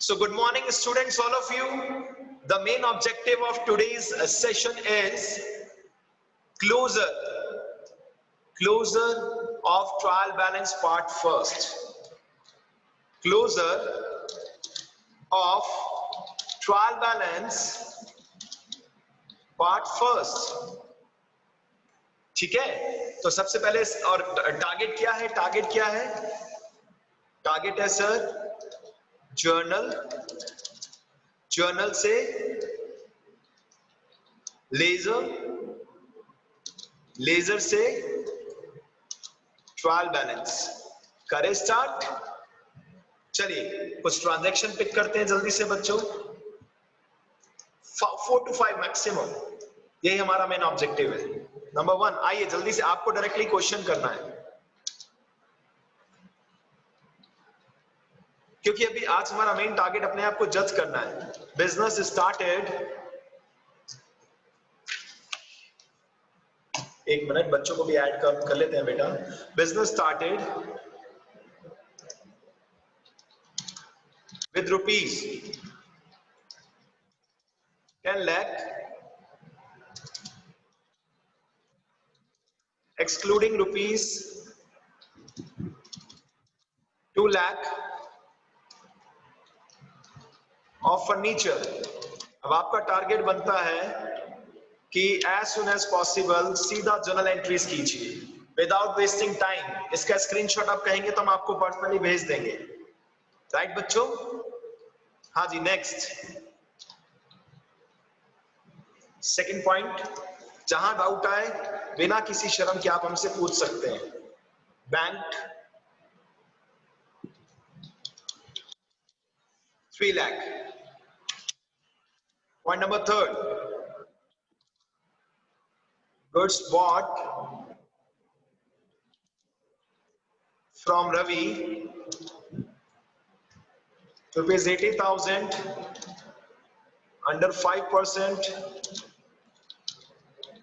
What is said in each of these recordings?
So good morning students, all of you. The main objective of today's session is closure of trial balance part first. Closure of trial balance part first. ठीक है, तो सबसे पहले और target क्या है? Target है sir journal से लेजर से ट्रायल बैलेंस करें स्टार्ट। चलिए कुछ ट्रांजैक्शन पिक करते हैं जल्दी से बच्चों, 4 to 5 मैक्सिमम, यही हमारा मेन ऑब्जेक्टिव है। नंबर 1, आइए जल्दी से, आपको डायरेक्टली क्वेश्चन करना है क्योंकि अभी आज हमारा मेन टारगेट अपने आप को जज करना है। बिजनेस स्टार्टेड, एक मिनट बच्चों को भी ऐड कर लेते हैं बेटा। Business started with rupees 10 lakh excluding rupees 2 lakh of furniture। अब आपका टारगेट बनता है कि एज सुन एज पॉसिबल सीधा जर्नल एंट्रीज कीजिए विदाउट वेस्टिंग टाइम। इसका स्क्रीनशॉट आप कहेंगे तो हम आपको पर्सनली भेज देंगे, राइट बच्चों? हाँ जी, नेक्स्ट सेकंड पॉइंट, जहां डाउट आए बिना किसी शर्म के आप हमसे पूछ सकते हैं। Bank 3 lakh। Point number 3, goods bought from Ravi rupees 80,000 under 5%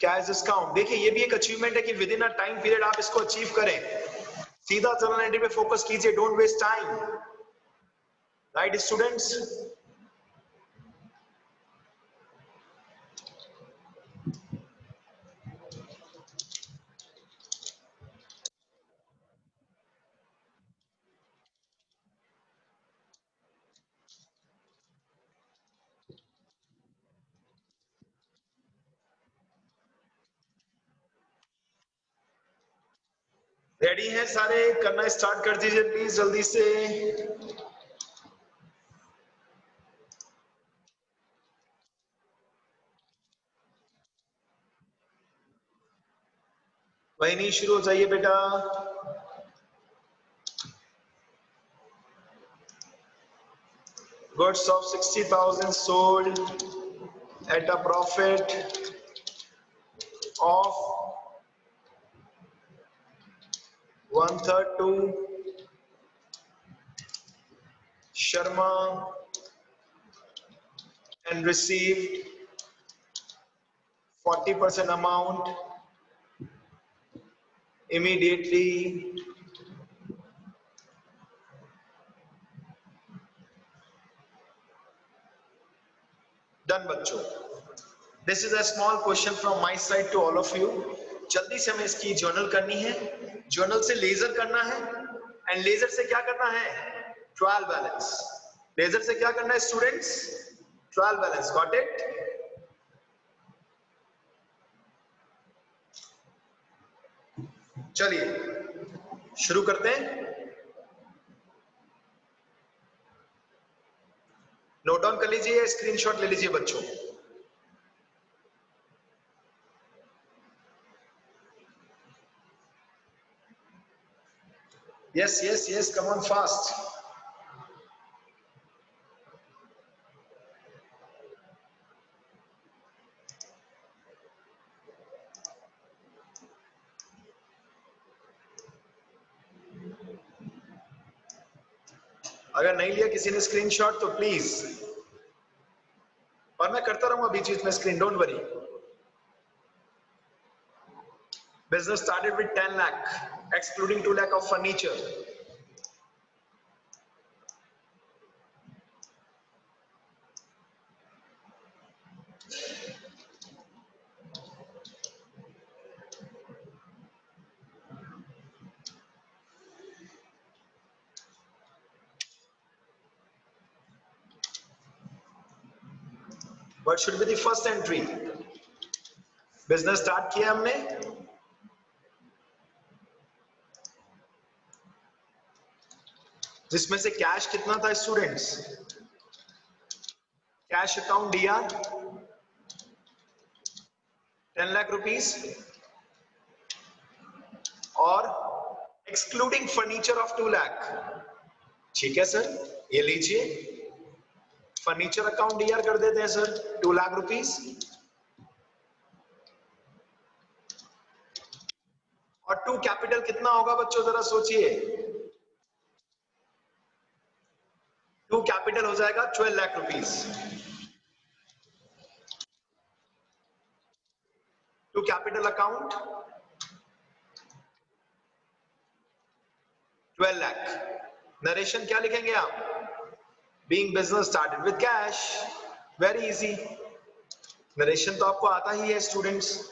cash discount. देखिए ये भी एक अचीवमेंट है कि within a time period आप इसको अचीव करें। सीधा जर्नल एंट्री पे फोकस कीजिए, don't waste time, right students? Ready हैं सारे? करना स्टार्ट कर दीजिए प्लीज जल्दी से। वही नहीं, शुरू हो जाइए बेटा। Goods of 60,000 sold at a profit of 1/3 to Sharma and received 40% amount immediately done बच्चों। This is a small question from my side to all of you. जल्दी से हमें इसकी जर्नल करनी है, जर्नल से लेजर करना है, एंड लेजर से क्या करना है? Trial balance. लेजर से क्या करना है students? Trial balance. Got it? चलिए शुरू करते हैं। नोट डाउन कर लीजिए, स्क्रीनशॉट ले लीजिए बच्चों। Yes yes yes, come on fast. अगर नहीं लिया किसी ने स्क्रीनशॉट तो प्लीज, और मैं करता रहूंगा बीच बीच में screen, don't worry. Business started with 10 lakh, excluding 2 lakh of furniture. What should be the first entry? Business start किया हमने, जिसमें से कैश कितना था स्टूडेंट्स? कैश अकाउंट दिया 10 लाख रुपीस, और एक्सक्लूडिंग फर्नीचर ऑफ 2 लाख। ठीक है सर, ये लीजिए, फर्नीचर अकाउंट डीआर कर देते हैं सर 2 लाख रुपीस, और टू कैपिटल कितना होगा बच्चों, जरा सोचिए। टू कैपिटल हो जाएगा 12 lakh rupees. To capital account 12 lakh. Narration क्या लिखेंगे आप? Being business started with cash. Very easy, narration तो आपको आता ही है स्टूडेंट्स।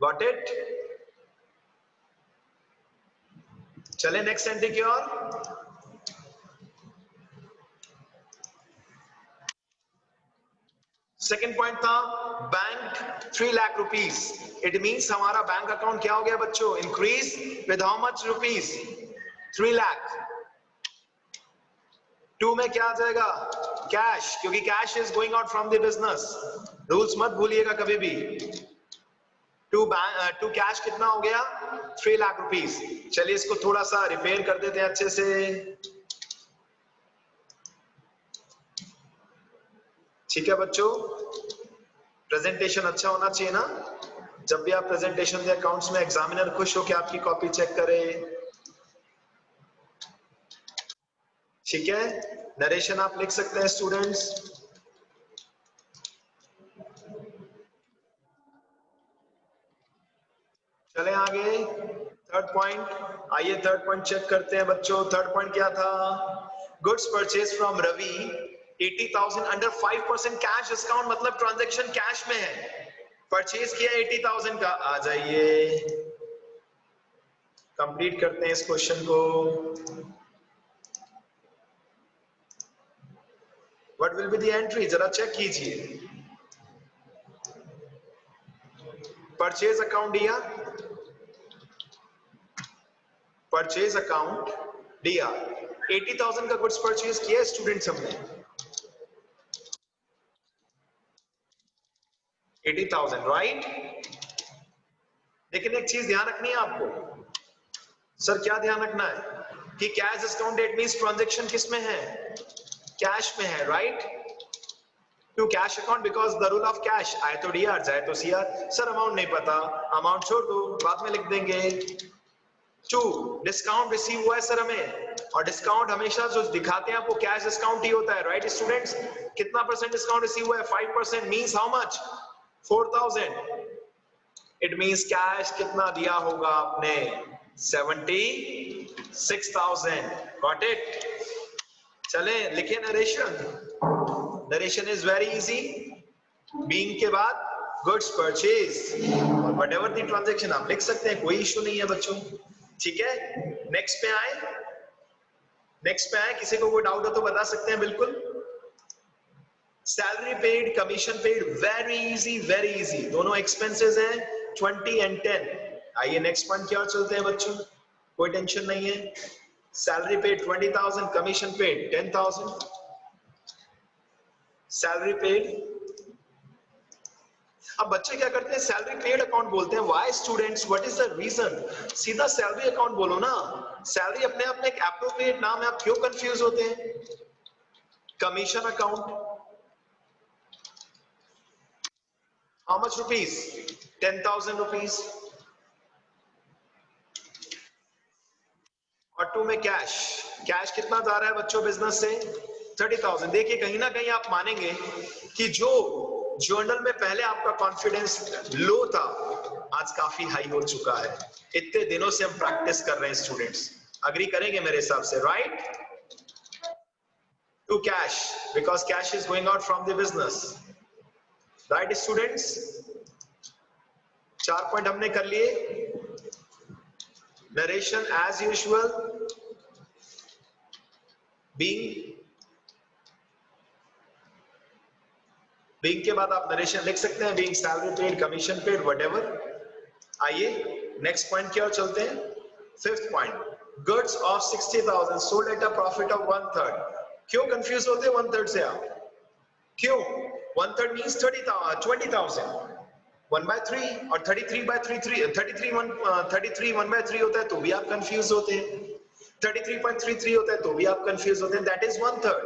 Got it? चले नेक्स्ट एंट्री की ओर। सेकेंड पॉइंट था bank 3 lakh rupees. It means हमारा बैंक अकाउंट क्या हो गया बच्चों? Increase with how much rupees? 3 lakh. 2 में क्या आ जाएगा? कैश, क्योंकि cash is going out from the business. Rules मत भूलिएगा कभी भी। टू कैश कितना हो गया? 3 लाख रुपीस। चलिए इसको थोड़ा सा रिपेयर कर देते हैं अच्छे से। ठीक है बच्चों, प्रेजेंटेशन अच्छा होना चाहिए ना। जब भी आप प्रेजेंटेशन दें अकाउंट्स में, एग्जामिनर खुश हो कि आपकी कॉपी चेक करे। ठीक है, नरेशन आप लिख सकते हैं स्टूडेंट्स। चले आगे, थर्ड पॉइंट। आइए थर्ड पॉइंट चेक करते हैं बच्चों। थर्ड पॉइंट क्या था? Goods purchase from Ravi 80,000 under 5% cash discount, मतलब ट्रांजैक्शन कैश में है। परचेज किया 80,000 का। आ जाइए कंप्लीट करते हैं इस क्वेश्चन को। What will be the entry, जरा चेक कीजिए। परचेज अकाउंट दिया, परचेज अकाउंट दिया, 80,000 का गुड्स परचेज किया स्टूडेंट्स हमने। 80,000 राइट। लेकिन एक चीज ध्यान रखनी है आपको। सर क्या ध्यान रखना है? कि cash discount date means transaction किस में है? कैश में है, right. To cash account because the rule of cash, आए तो डीआर जाए तो सीआर। सर अमाउंट नहीं पता, अमाउंट छोड़ दो, बाद में लिख देंगे। टू डिस्काउंट रिसीव हुआ है सर हमें, और डिस्काउंट हमेशा जो दिखाते हैं आपको कैश डिस्काउंट ही होता है, राइट स्टूडेंट्स। कितना परसेंट डिस्काउंट रिसीव हुआ है? 5%। Means how much? 4,000। It means cash कितना दिया होगा आपने? 76,000। Got it? चले लिखे narration. Narration is very easy. Being के बाद गुड्स परचेज और व्हाटएवर द ट्रांजैक्शन आप लिख सकते हैं, कोई इशू नहीं है बच्चों। ठीक है, नेक्स्ट पे आए। नेक्स्ट पे आए, किसी को कोई डाउट हो तो बता सकते हैं बिल्कुल। Salary paid, commission paid, very easy, very easy. दोनों एक्सपेंसेस हैं 20 एंड 10। आइए नेक्स्ट पॉइंट की ओर चलते हैं बच्चों, कोई टेंशन नहीं है। Salary paid 20,000, commission paid 10,000। Salary paid. अब बच्चे क्या करते हैं? सैलरी पेड अकाउंट बोलते हैं। Why students, what is the reason? सीधा सैलरी अकाउंट बोलो ना। सैलरी अपने आप में एक एप्रोप्रिएट नाम है, आप क्यों कंफ्यूज होते हैं? Commission account, how much rupees? 10,000 rupees. और टू में कैश, कैश कितना जा रहा है बच्चों बिजनेस से? 30,000। देखिए कहीं ना कहीं आप मानेंगे कि जो जर्नल में पहले आपका कॉन्फिडेंस लो था, आज काफी हाई हो चुका है। इतने दिनों से हम प्रैक्टिस कर रहे हैं स्टूडेंट्स, अग्री करेंगे मेरे हिसाब से, right? To cash because cash is going out from the business, right students? 4 point हमने कर लिए। Narration as usual, being being के बाद आप नरेशन लिख सकते हैं, being salary paid, commission paid, whatever. आइए नेक्स्ट पॉइंट की ओर चलते हैं। Fifth point, goods of 60,000 sold at a profit of 1/3। क्यों कंफ्यूज होते हैं 1/3 से आप? क्यों? 1/3 मींस 20,000, 1/3 और 33 1/3 होता है तो भी आप कंफ्यूज होते हैं, 33.33 होता है तो भी आप कंफ्यूज होते हैं, दैट इज 1/3।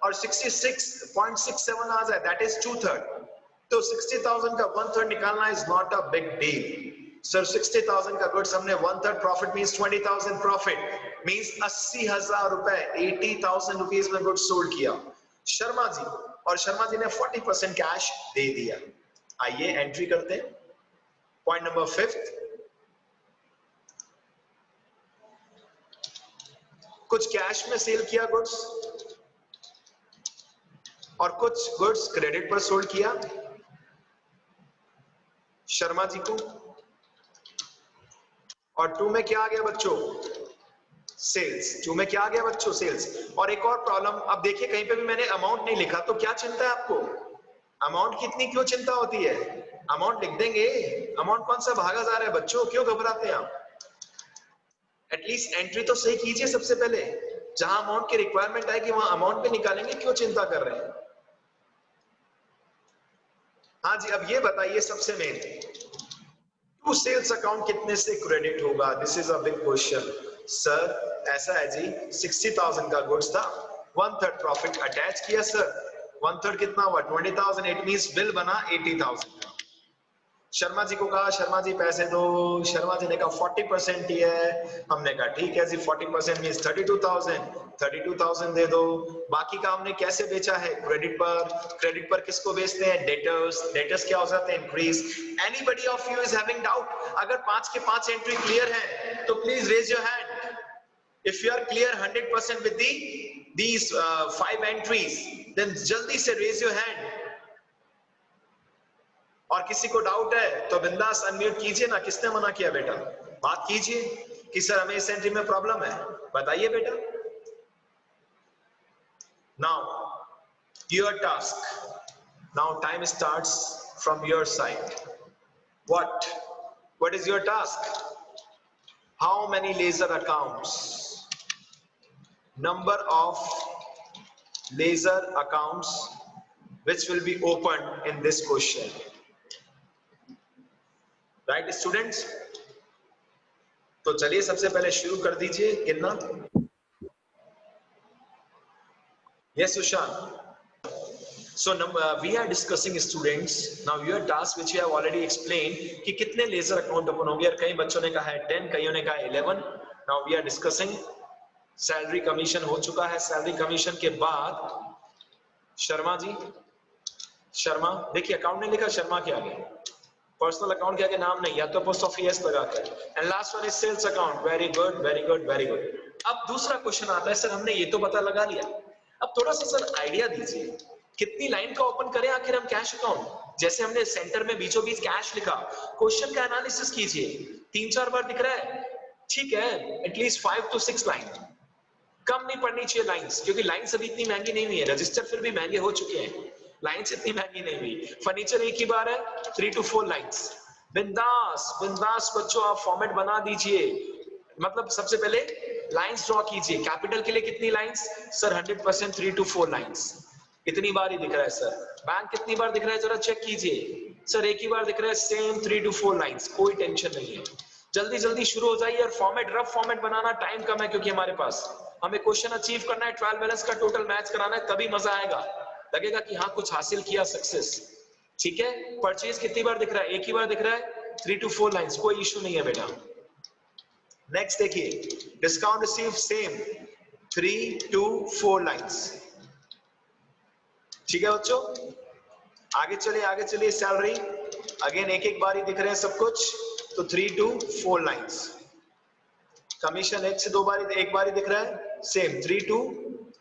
और 66.67 आ जाए दैट इज 2/3। तो 60,000 का 1/3 निकालना is not a big deal. Sir 60,000 का गुड्स हमने 1/3 प्रॉफिट मींस 20,000 प्रॉफिट मींस 80,000 रुपए, 80,000 रुपीज में गुड्स सोल्ड किया शर्मा जी, और शर्मा जी ने 40% कैश दे दिया। आइए एंट्री करते हैं। पॉइंट नंबर 5, कुछ कैश में सेल किया गुड्स और कुछ गुड्स क्रेडिट पर सोल्ड किया शर्मा जी को। और 2 में क्या आ गया बच्चों? सेल्स। 2 में क्या आ गया बच्चों? सेल्स। और एक और प्रॉब्लम, अब देखिए कहीं पे भी मैंने अमाउंट नहीं लिखा, तो क्या चिंता है आपको? अमाउंट कितनी क्यों चिंता होती है? अमाउंट लिख देंगे। अमाउंट कौन सा भागा जा रहा है बच्चों, क्यों घबराते हैं आप? एटलीस्ट एंट्री तो सही कीजिए सबसे पहले। जहां अमाउंट की रिक्वायरमेंट आएगी वहां अमाउंट पे निकालेंगे, क्यों चिंता कर रहे हैं? हाँ जी, अब ये बताइए सबसे मेन, टू सेल्स अकाउंट कितने से क्रेडिट होगा? This is a big question. Sir ऐसा है जी, 60,000 का गुड्स था, 1/3 प्रॉफिट अटैच किया सर, 1/3 कितना हुआ? 20,000। इट मींस बिल बना 80,000 का। शर्मा जी को कहा शर्मा जी पैसे दो, शर्मा जी ने कहा 40% ही है। हमने कहा ठीक है जी, 40% मींस 32,000 दे दो। बाकी का हमने कैसे बेचा है? क्रेडिट पर। क्रेडिट पर किसको बेचते हैं? डेटर्स। डेटर्स क्या हो जाते हैं? Increase. Anybody of you is having doubt? अगर 5 के 5 एंट्री क्लियर है तो please raise your hand. If you are clear 100% with these 5 entries, then जल्दी से रेज योर हैंड। और किसी को डाउट है तो बिंदास अनम्यूट कीजिए ना। किसने मना किया बेटा? बात कीजिए कि सर हमें इस एंट्री में प्रॉब्लम है, बताइए बेटा। Now your task, now time starts from your side. What is your task? How many ledger accounts, number of ledger accounts which will be opened in this question, right students? तो चलिए सबसे पहले शुरू कर दीजिए गिनना। Yes Sushant. So we are discussing students now your task which you have already explain कि कितने लेजर अकाउंट ओपन होंगे, और कई बच्चों ने कहा है 10, कईयों ने कहा 11। Now we are discussing salary commission हो चुका है। सैलरी कमीशन के बाद शर्मा जी, शर्मा देखिए अकाउंट नहीं लिखा शर्मा के आगे, पर्सनल अकाउंट के आगे नाम नहीं, या तो पोस्ट ऑफिस लगाकर। And last one is sales account. Very good very good very good. अब दूसरा क्वेश्चन आता है, सर हमने ये तो पता लगा लिया, अब थोड़ा सा सर आइडिया दीजिए कितनी लाइन का ओपन करें आखिर हम कैश अकाउंट? जैसे हमने सेंटर में बीचों बीच कैश लिखा, क्वेश्चन का एनालिसिस कीजिए। 3-4 बार दिख रहा है, ठीक है, एटलीस्ट 5 to 6 लाइन। कम नहीं पड़नी चाहिए लाइंस, क्योंकि लाइंस अभी इतनी महंगी नहीं हुई है, रजिस्टर फिर भी महंगे हो चुके हैं, लाइंस इतनी महंगी नहीं हुई। फर्नीचर एक ही बार है, 3 to 4 लाइंस। बिंदास बिंदास बच्चों आप फॉर्मेट बना दीजिए। मतलब सबसे पहले लाइंस ड्रॉ कीजिए। कैपिटल के लिए कितनी लाइंस? Sir 100% 3 to 4 lines. कितनी बार ही दिख रहा है सर? बैंक कितनी बार दिख रहा है जरा चेक कीजिए। सर एक ही बार दिख रहा है, सेम 3 to 4 लाइंस, कोई टेंशन नहीं है। जल्दी जल्दी शुरू हो जाइए। और फॉर्मेट, रफ फॉर्मेट बनाना, टाइम कम है क्योंकि हमारे पास, हमें क्वेश्चन अचीव करना है, ट्रायल बैलेंस का टोटल मैच कराना है, तभी मजा आएगा, लगेगा कि हाँ कुछ हासिल किया, सक्सेस। ठीक है, परचेज कितनी बार दिख रहा है? एक ही बार दिख रहा है, 3 to 4 लाइंस, कोई इशू नहीं है बेटा। नेक्स्ट देखिए, discount receive same 3 to 4 lines. ठीक है बच्चों, आगे चलिए सैलरी अगेन एक एक बार ही दिख रहे हैं सब कुछ, तो 3 to 4 लाइंस। कमीशन 1 से 2 बार, एक बार ही दिख रहा है, सेम 3 to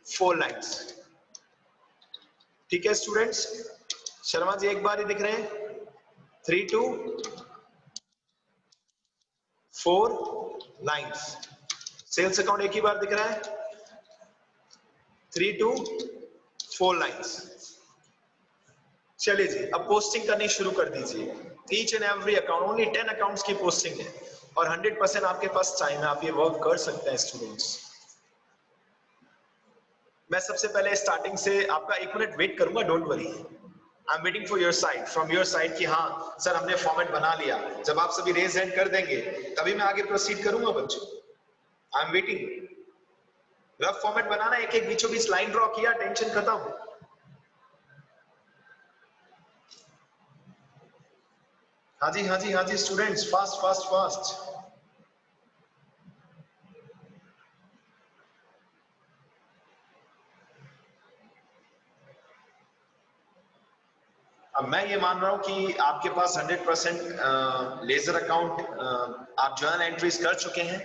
4 लाइंस। ठीक है स्टूडेंट्स, शर्मा जी एक बार ही दिख रहे हैं, 3 to 4 लाइंस। सेल्स अकाउंट एक ही बार दिख रहा है, 3 to 4 लाइंस। चलिए जी, अब पोस्टिंग करनी शुरू कर दीजिए। Each and every account, only 10 accounts की पोस्टिंग है और 100% आपके पास टाइम है, आप ये वर्क कर सकते हैं स्टूडेंट्स। मैं सबसे पहले स्टार्टिंग से आपका 1 मिनट वेट करूंगा, don't worry, I am waiting for your side, from your side कि हाँ सर हमने फॉर्मेट बना लिया। जब आप सभी रेज हैंड कर देंगे तभी मैं आगे प्रोसीड करूंगा बच्चों। I am waiting. Rough format बनाना, एक एक बीचों बीच लाइन ड्रॉ किया, टेंशन खत्म। हाँ जी हाँ जी हाँ जी स्टूडेंट्स, फास्ट फास्ट फास्ट। अब मैं ये मान रहा हूं कि आपके पास 100% लेजर अकाउंट आप जर्नल एंट्रीज कर चुके हैं।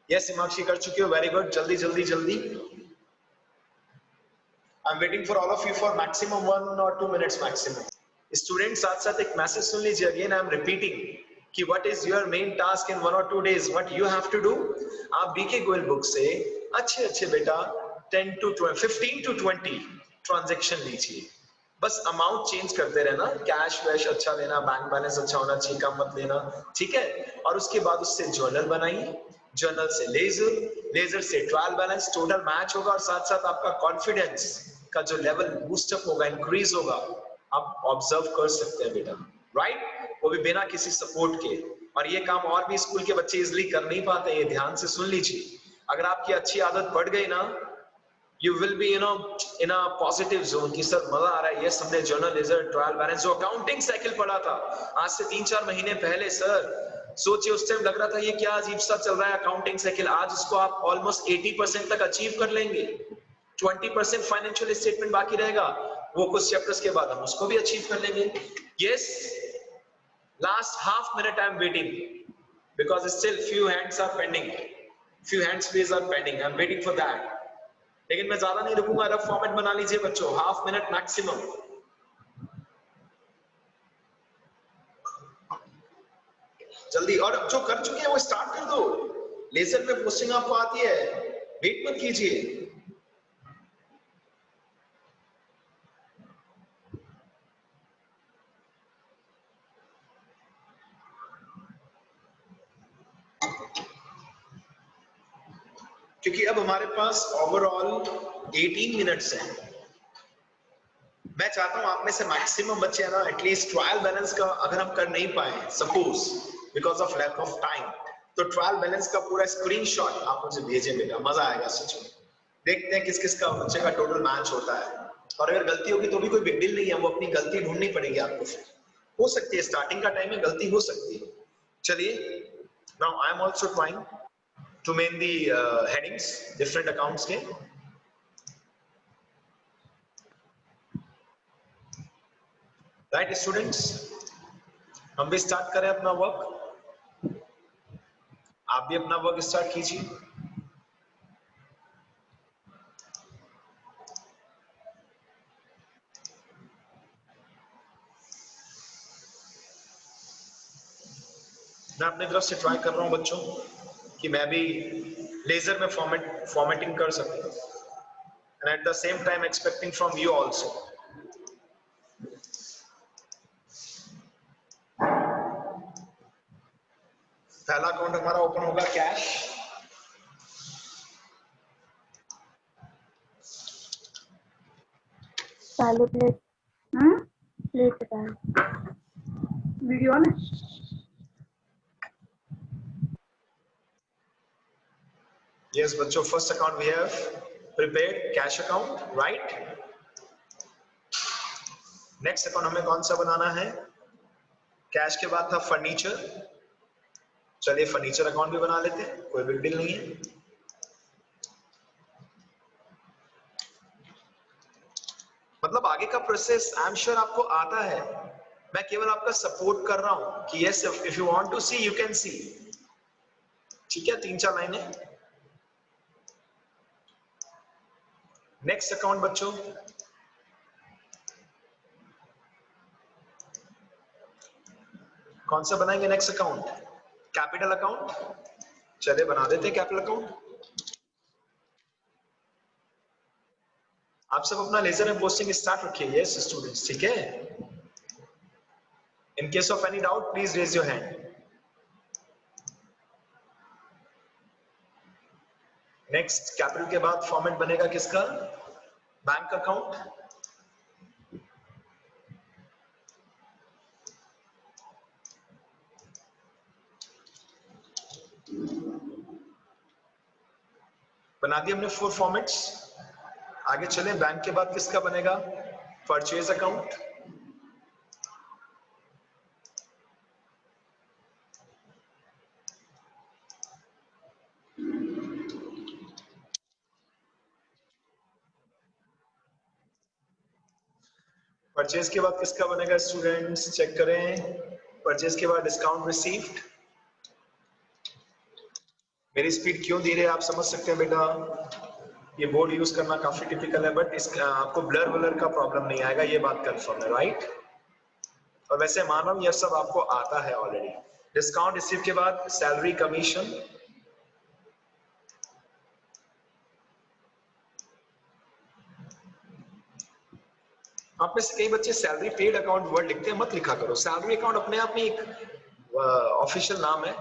यस हिमांशी कर चुके हो, वेरी गुड, जल्दी जल्दी जल्दी। I am waiting for all of you for maximum 1 or 2 minutes maximum. Student साथ साथ एक मैसेज सुन लीजिए, अगेन आई एम रिपीटिंग कि what is your main task in 1 or 2 days, what you have to do. आप BK Goyal book से अच्छे अच्छे बेटा 10 to 20, 15 to 20 ट्रांजैक्शन लीजिए। बस अमाउंट चेंज करते रहना, कैश वैश अच्छा लेना, बैंक बैलेंस अच्छा होना चाहिए, कम मत लेना, ठीक है। और उसके बाद उससे जर्नल बनाइए, जर्नल से लेजर, लेजर से ट्रायल बैलेंस, टोटल मैच होगा और साथ साथ आपका कॉन्फिडेंस का जो लेवल बूस्टअप होगा, इंक्रीज होगा, आप ऑब्जर्व कर सकते हैं बेटा, राइट, वो भी बिना किसी सपोर्ट के। और ये काम और भी स्कूल के बच्चे इजिली कर नहीं पाते, ये ध्यान से सुन लीजिए। अगर आपकी अच्छी आदत पड़ गई ना, you will be in a positive zone कि सर मजा आ रहा है, यस हमने जर्नल लेजर ट्रायल बैलेंस जो अकाउंटिंग साइकिल पढ़ा था आज से 3-4 महीने पहले, सर सोचिए उस टाइम लग रहा था ये क्या अजीब सा चल रहा है अकाउंटिंग साइकिल, आज उसको आप ऑलमोस्ट 80% तक अचीव कर लेंगे। 20% फाइनेंशियल स्टेटमेंट बाकी रहेगा, वो कुछ चैप्टर्स के बाद हम उसको भी अचीव कर लेंगे। Yes, last half minute I am waiting because still few hands are pending, few hands please are pending, I am waiting for that। लेकिन मैं ज्यादा नहीं रुकूंगा, रफ फॉर्मेट बना लीजिए बच्चों, हाफ मिनट मैक्सिमम। जल्दी, और जो कर चुके हैं वो स्टार्ट कर दो, लेजर में पोस्टिंग आपको आती है, वेट मत कीजिए। क्योंकि अब हमारे पास ओवरऑल 18 मिनट्स हैं। मैं चाहता हूं आप में से मैक्सिमम बच्चे है ना, एटलीस्ट ट्रायल बैलेंस का अगर हम कर नहीं पाए suppose because of lack of time, तो ट्रायल बैलेंस का पूरा स्क्रीनशॉट आप मुझे भेजें बेटा, मजा आएगा सच में। देखते हैं किस किस का बच्चे का टोटल मैच होता है, और अगर गलती होगी तो भी कोई बिग डील नहीं है, वो अपनी गलती ढूंढनी पड़ेगी आपको, फिर हो सकती है स्टार्टिंग का टाइम में गलती हो सकती है। चलिए, now I am also trying to main the headings different accounts के। right students, हम भी स्टार्ट करें अपना वर्क, आप भी अपना वर्क स्टार्ट कीजिए। मैं अपनी तरफ से ट्राई कर रहा हूं बच्चों कि मैं भी लेजर में फॉर्मेटिंग कर सकूं, and at the same time expecting from you also। पहला अकाउंट हमारा ओपन होगा कैश, पहले प्लेट प्लेट वीडियो ऑन है। yes बच्चों, first account we have prepared cash account, right. Next account हमें कौन सा बनाना है, कैश के बाद था फर्नीचर, चलिए फर्नीचर अकाउंट भी बना लेते हैं, कोई बिग डील नहीं है। मतलब आगे का प्रोसेस आई एम श्योर आपको आता है, मैं केवल आपका सपोर्ट कर रहा हूं कि yes if you want to see you can see, ठीक है। 3-4 लाइनें। नेक्स्ट अकाउंट बच्चों, कौन सा बनाएंगे नेक्स्ट अकाउंट, कैपिटल अकाउंट, चलिए बना देते हैं कैपिटल अकाउंट। आप सब अपना लेजर में पोस्टिंग स्टार्ट रखिए, यस स्टूडेंट्स, ठीक है। In case of any doubt, please raise your hand. Next capital के बाद फॉर्मेट बनेगा किसका? Bank account. बना दिए हमने 4 फॉर्मेट्स। आगे चले, बैंक के बाद किसका बनेगा? Purchase account. परचेज के बाद किसका बनेगा स्टूडेंट्स? चेक करें। परचेज के बाद डिस्काउंट रिसीव्ड। मेरी स्पीड क्यों धीरे है आप समझ सकते हैं बेटा। ये बोर्ड यूज करना काफी टिपिकल है, बट इसका आपको ब्लर वलर का प्रॉब्लम नहीं आएगा, ये बात कंफर्म है, राइट? और वैसे मानो ये सब आपको आता है ऑलरेडी। डिस्काउंट रिसीव के बाद सैलरी कमीशन। आप में से कई बच्चे सैलरी पेड अकाउंट वर्ड लिखते हैं, मत लिखा करो। सैलरी अकाउंट अपने आप में एक ऑफिशियल नाम है।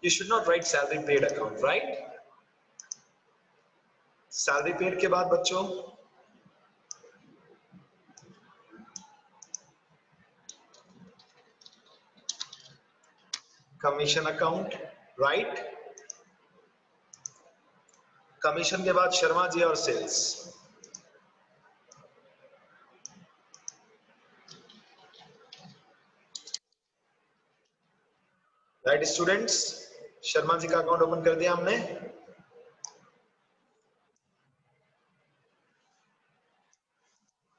You should not right salary paid account, right? Salary paid के बाद बच्चों कमीशन अकाउंट, राइट? कमीशन के बाद शर्मा जी और sales. Right students, Sharma ji का अकाउंट ओपन कर दिया हमने।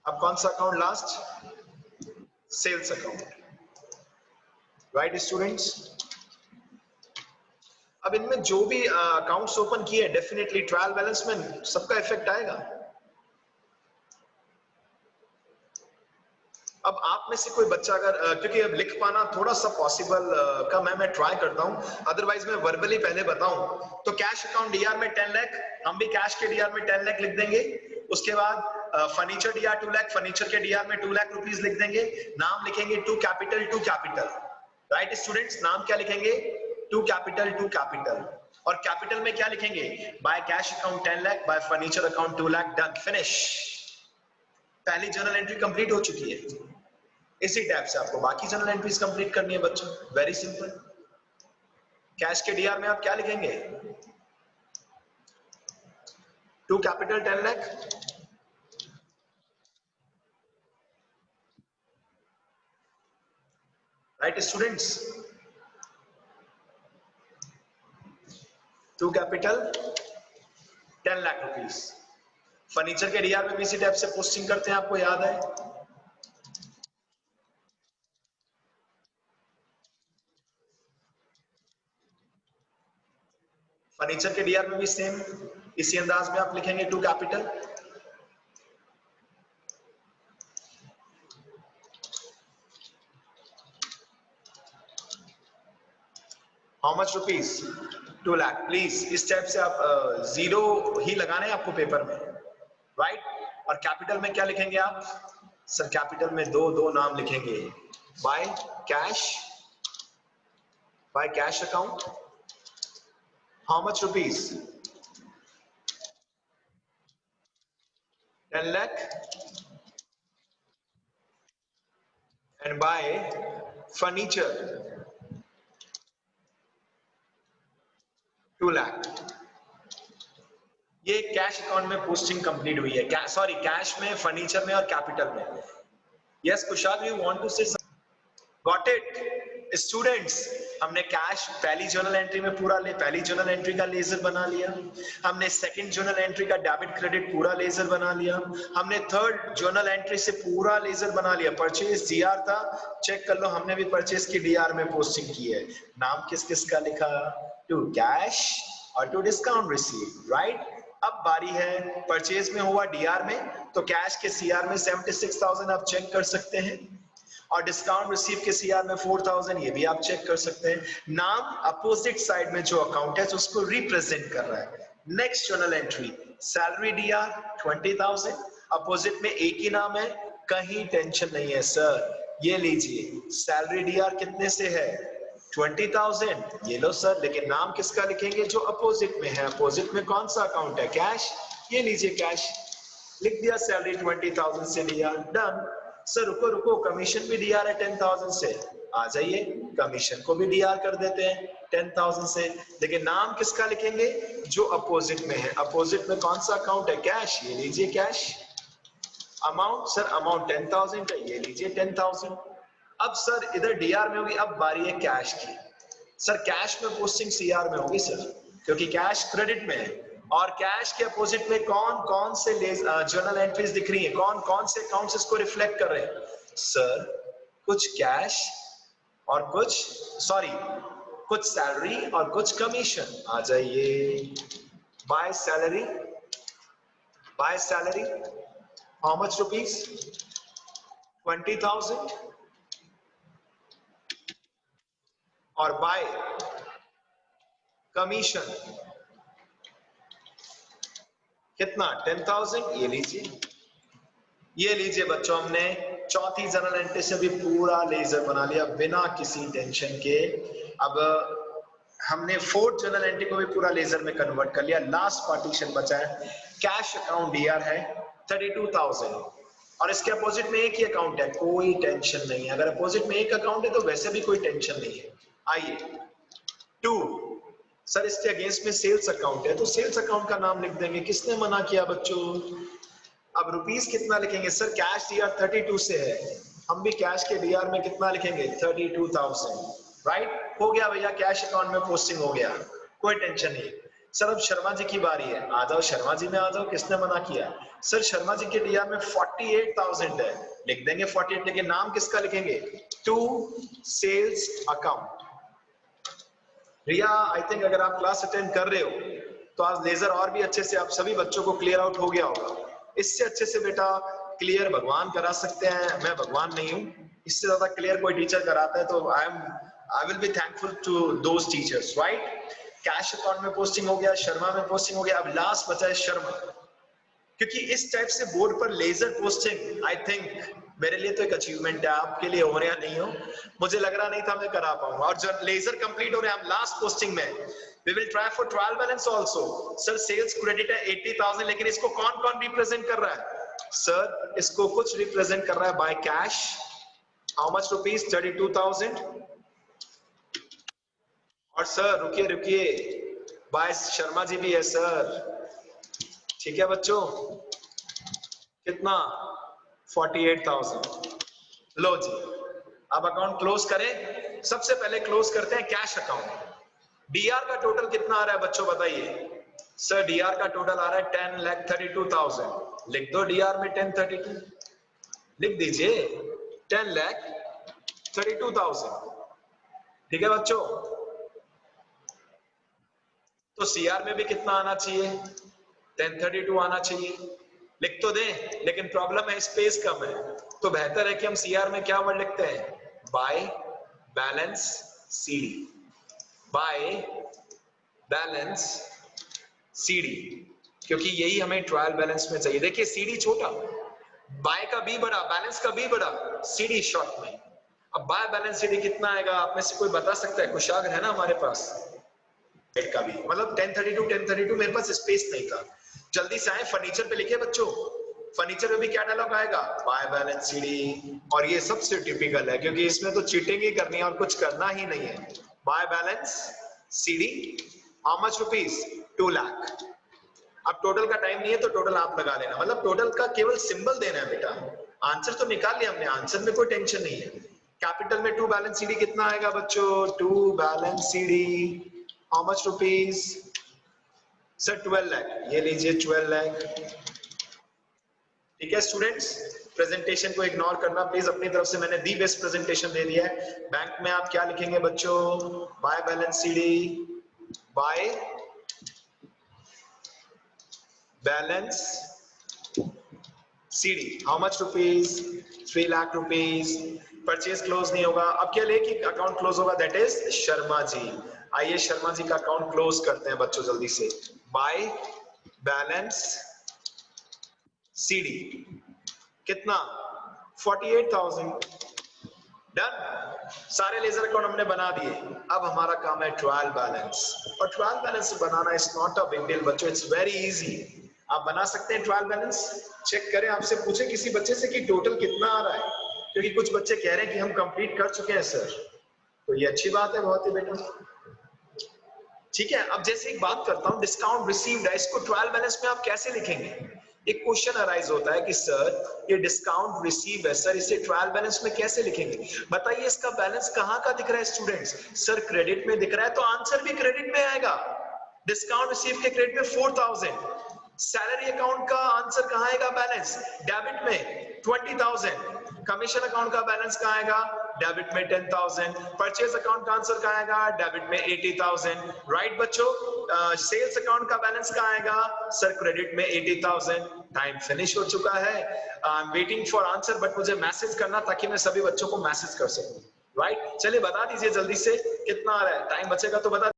अब कौन सा account last? Sales account, right students? अब इनमें जो भी अकाउंट्स ओपन किए डेफिनेटली ट्रायल बैलेंस में सबका इफेक्ट आएगा। अब आप में से कोई बच्चा अगर क्योंकि अब लिख पाना थोड़ा सा पॉसिबल कम है, मैं ट्राई करता हूं, अदरवाइज मैं वर्बली पहले बताऊं तो कैश अकाउंट डीआर में 10 लाख, हम भी कैश के डीआर में 10 लाख लिख देंगे। उसके बाद फर्नीचर डीआर 2 लाख, फर्नीचर के डीआर में 2 लाख रुपीस लिख देंगे। नाम लिखेंगे टू कैपिटल, राइट स्टूडेंट्स? नाम क्या लिखेंगे? To capital. और कैपिटल में क्या लिखेंगे? By cash account 10 lakh, bye furniture account 2 lakh, done, finish. पहली जर्नल एंट्री कंप्लीट हो चुकी है। इसी टाइप से आपको बाकी जर्नल एंट्रीज कंप्लीट करनी है बच्चों, वेरी सिंपल। कैश के डीआर में आप क्या लिखेंगे? To capital 10 lakh, right students? To capital 10 lakh rupees. Furniture के डीआर में भी इसी टाइप से पोस्टिंग करते हैं, आपको याद है? फर्नीचर के डीआर में भी सेम इसी अंदाज में आप लिखेंगे to capital. How much rupees? 2 lakh. Please इस टाइप से आप जीरो ही लगाने हैं आपको पेपर में, राइट? और कैपिटल में क्या लिखेंगे आप? सर कैपिटल में दो नाम लिखेंगे, by cash account. How much rupees? 10 lakh and bye furniture 2 lakh. ये कैश अकाउंट में पोस्टिंग कंप्लीट हुई है, सॉरी कैश में, फर्नीचर में और कैपिटल में। Yes Kushal, you want to say? Got it students? हमने कैश पहली जर्नल एंट्री में पूरा पहली जर्नल एंट्री का लेजर बना लिया, हमने सेकंड जर्नल एंट्री का डेबिट क्रेडिट पूरा लेजर बना लिया, हमने थर्ड जर्नल एंट्री से पूरा लेजर बना लिया। परचेज डीआर था, चेक कर लो, हमने भी परचेज की डीआर में पोस्टिंग की है। नाम किस किस का लिखा? टू कैश और टू डिस्काउंट रिसीव, राइट? अब बारी है परचेज में हुआ डीआर में, तो कैश के सीआर में 76,000 आप चेक कर सकते हैं, और डिस्काउंट रिसीव के सीआर में 4,000, ये भी आप चेक कर सकते हैं। नाम अपोजिट साइड में जो अकाउंट है उसको रिप्रेजेंट कर रहा है। Next journal entry salary DR 20,000, opposite में एक ही नाम है, कहीं टेंशन नहीं है सर, ये लीजिए सैलरी डीआर कितने से है 20,000, ये लो सर, लेकिन नाम किसका लिखेंगे जो अपोजिट में है, अपोजिट में कौन सा अकाउंट है कैश, ये लीजिए कैश, लिख दिया सैलरी 20,000 से डीआर, डन। सर रुको रुको, कमीशन भी डीआर है 10,000 से, आ जाइए कमीशन को भी डीआर कर देते हैं 10,000 से, लेकिन नाम किसका लिखेंगे जो अपोजिट में है, अपोजिट में कौन सा अकाउंट है कैश, ये लीजिए कैश। अमाउंट सर अमाउंट 10,000 है, ये लीजिए 10,000। अब सर इधर डीआर में होगी, अब बारी है कैश की। सर कैश में पोस्टिंग सीआर में होगी सर, क्योंकि कैश क्रेडिट में है, और कैश के अपोजिट में कौन कौन से जर्नल एंट्रीज दिख रही है, कौन कौन से अकाउंट्स इसको रिफ्लेक्ट कर रहे हैं सर, कुछ कैश और कुछ सॉरी कुछ सैलरी और कुछ कमीशन, आ जाइए by salary, by salary how much rupees 20,000, और बाय कमीशन कितना 10,000, ये लीजिए, ये लीजिए बच्चों, हमने चौथी जर्नल एंट्री से भी पूरा लेजर बना लिया बिना किसी टेंशन के। अब हमने फोर्थ जर्नल एंट्री को भी पूरा लेजर में कन्वर्ट कर लिया, लास्ट पार्टीशन बचा है, कैश अकाउंट डीआर है 32,000, और इसके अपोजिट में एक ही अकाउंट है, कोई टेंशन नहीं है, अगर अपोजिट में एक अकाउंट है तो वैसे भी कोई टेंशन नहीं है। आइए 2, सर इसके अगेंस्ट में सेल्स अकाउंट है, तो सेल्स अकाउंट का नाम लिख देंगे, किसने मना किया बच्चों। अब रुपीस कितना लिखेंगे, सर कैश डीआर 32 से है, हम भी कैश के डीआर में कितना लिखेंगे 32,000, राइट, हो गया भैया, कैश अकाउंट में पोस्टिंग हो गया, कोई टेंशन नहीं। सर अब शर्मा जी की बारी है, आ जाओ शर्मा जी में आ जाओ, किसने मना किया, सर शर्मा जी के डीआर में 48,000 है, लिख देंगे 48, लेकिन नाम किसका लिखेंगे to sales account. Riya I think अगर आप क्लास अटेंड कर रहे हो तो आज लेजर और भी अच्छे से आप सभी बच्चों को क्लियर आउट हो गया होगा, इससे अच्छे से बेटा क्लियर भगवान करा सकते हैं, मैं भगवान नहीं हूं, इससे ज्यादा क्लियर कोई टीचर कराता है तो I will be thankful to those teachers, right. Cash account में पोस्टिंग हो गया, शर्मा में पोस्टिंग हो गया, अब लास्ट बचा है शर्मा, क्योंकि इस टाइप से बोर्ड पर लेजर पोस्टिंग आई थिंक मेरे लिए तो एक अचीवमेंट है, आपके लिए हो रहा नहीं हो, मुझे लग रहा नहीं था मैं करा पाऊंगा, और जब लेजर कंप्लीट हो रहे हैं हम लास्ट पोस्टिंग में, we will try for trial balance also. Sir sales credit है 80,000, लेकिन इसको कौन कौन रिप्रेजेंट कर रहा है, सर इसको कुछ रिप्रेजेंट कर रहा है by cash, how much rupees 32,000, और सर रुकिए रुकिए बाय शर्मा जी भी है सर, ठीक है बच्चों, कितना 48,000, लो जी, अब अकाउंट क्लोज करें, सबसे पहले क्लोज करते हैं कैश अकाउंट। डीआर का टोटल कितना आ रहा है बच्चों बताइए, सर डीआर का टोटल आ रहा है 10,32,000, लिख दो डीआर में 1032, लिख दीजिए 10,32,000, ठीक है बच्चों। तो सीआर में भी कितना आना चाहिए 1032 आना चाहिए, लिख तो दें, लेकिन प्रॉब्लम है स्पेस कम है, तो बेहतर है कि हम सीआर में क्या वर्ड लिखते हैं by balance CD, by balance CD, क्योंकि यही हमें ट्रायल बैलेंस में चाहिए। देखिए सीडी छोटा, बाय का बी बड़ा, बैलेंस का बी बड़ा, सीडी शॉर्ट में। अब बाय बैलेंस सीडी कितना आएगा, आप में से कोई बता सकता है, कुशाग्र है ना हमारे पास का भी, मतलब 1032 मेरे पास स्पेस नहीं था, जल्दी से आए फर्नीचर पे लिखे बच्चों, फर्नीचर में भी क्या डायलॉग आएगा बाय बैलेंस सीडी, और ये सबसे टिपिकल है क्योंकि इसमें तो चीटिंग ही करनी है और कुछ करना ही नहीं है, by balance CD, how much rupees 2 lakh. अब टोटल का टाइम नहीं है तो टोटल आप लगा लेना, मतलब टोटल का केवल सिंबल देना है बेटा, आंसर तो निकाल लिया हमने, आंसर में कोई टेंशन नहीं है। कैपिटल में 2 बैलेंस सीडी कितना आएगा बच्चों 2 balance CD, how much rupees sir 12 lakh, ये लीजिए 12 लाख, ठीक है स्टूडेंट्स। प्रेजेंटेशन को इग्नोर करना प्लीज, अपनी तरफ से मैंने दी बेस्ट प्रेजेंटेशन दे दिया है। बैंक में आप क्या लिखेंगे बच्चों by balance CD, by balance CD, how much rupees 3 lakh rupees, purchase close नहीं होगा, अब क्या लेके अकाउंट क्लोज होगा, दैट इज शर्मा जी। आइए शर्मा जी का अकाउंट क्लोज करते हैं बच्चों जल्दी से, बाय बैलेंस सीडी, कितना 48,000, डन, सारे लेजर अकाउंट हमने बना दिए। अब हमारा काम है ट्रायल बैलेंस, और trial balance banana is not a big deal बच्चों, इट्स वेरी इजी। आप बना सकते हैं ट्रायल बैलेंस। चेक करें, आपसे पूछे किसी बच्चे से कि टोटल कितना आ रहा है, क्योंकि कुछ बच्चे कह रहे हैं कि हम कंप्लीट कर चुके हैं सर, तो ये अच्छी बात है बहुत ही बेटा। ठीक है, अब जैसे एक बात करता हूं, डिस्काउंट रिसीव्ड है, इसको ट्रायल बैलेंस में आप कैसे लिखेंगे? एक क्वेश्चन अराइज होता है कि सर ये डिस्काउंट रिसीव है सर, इसे ट्रायल बैलेंस में कैसे लिखेंगे? बताइए इसका बैलेंस कहां का दिख रहा है स्टूडेंट्स? सर क्रेडिट में दिख रहा है, तो आंसर भी क्रेडिट में आएगा। डिस्काउंट रिसीव के क्रेडिट में 4000, सैलरी अकाउंट का आंसर कहां आएगा बैलेंस? डेबिट में 20000, कमीशन अकाउंट का बैलेंस कहां आएगा? डेबिट में 10000, परचेज अकाउंट का आंसर कहां आएगा? डेबिट में 80000। राइट बच्चों, सेल्स अकाउंट का बैलेंस कहां आएगा? सर क्रेडिट में 80000। टाइम फिनिश हो चुका है, आई am waiting for answer, but मुझे मैसेज करना ताकि मैं सभी बच्चों को मैसेज कर सकूं। राइट, चलिए बता दीजिए जल्दी से कितना आ रहा है, टाइम बचेगा तो बता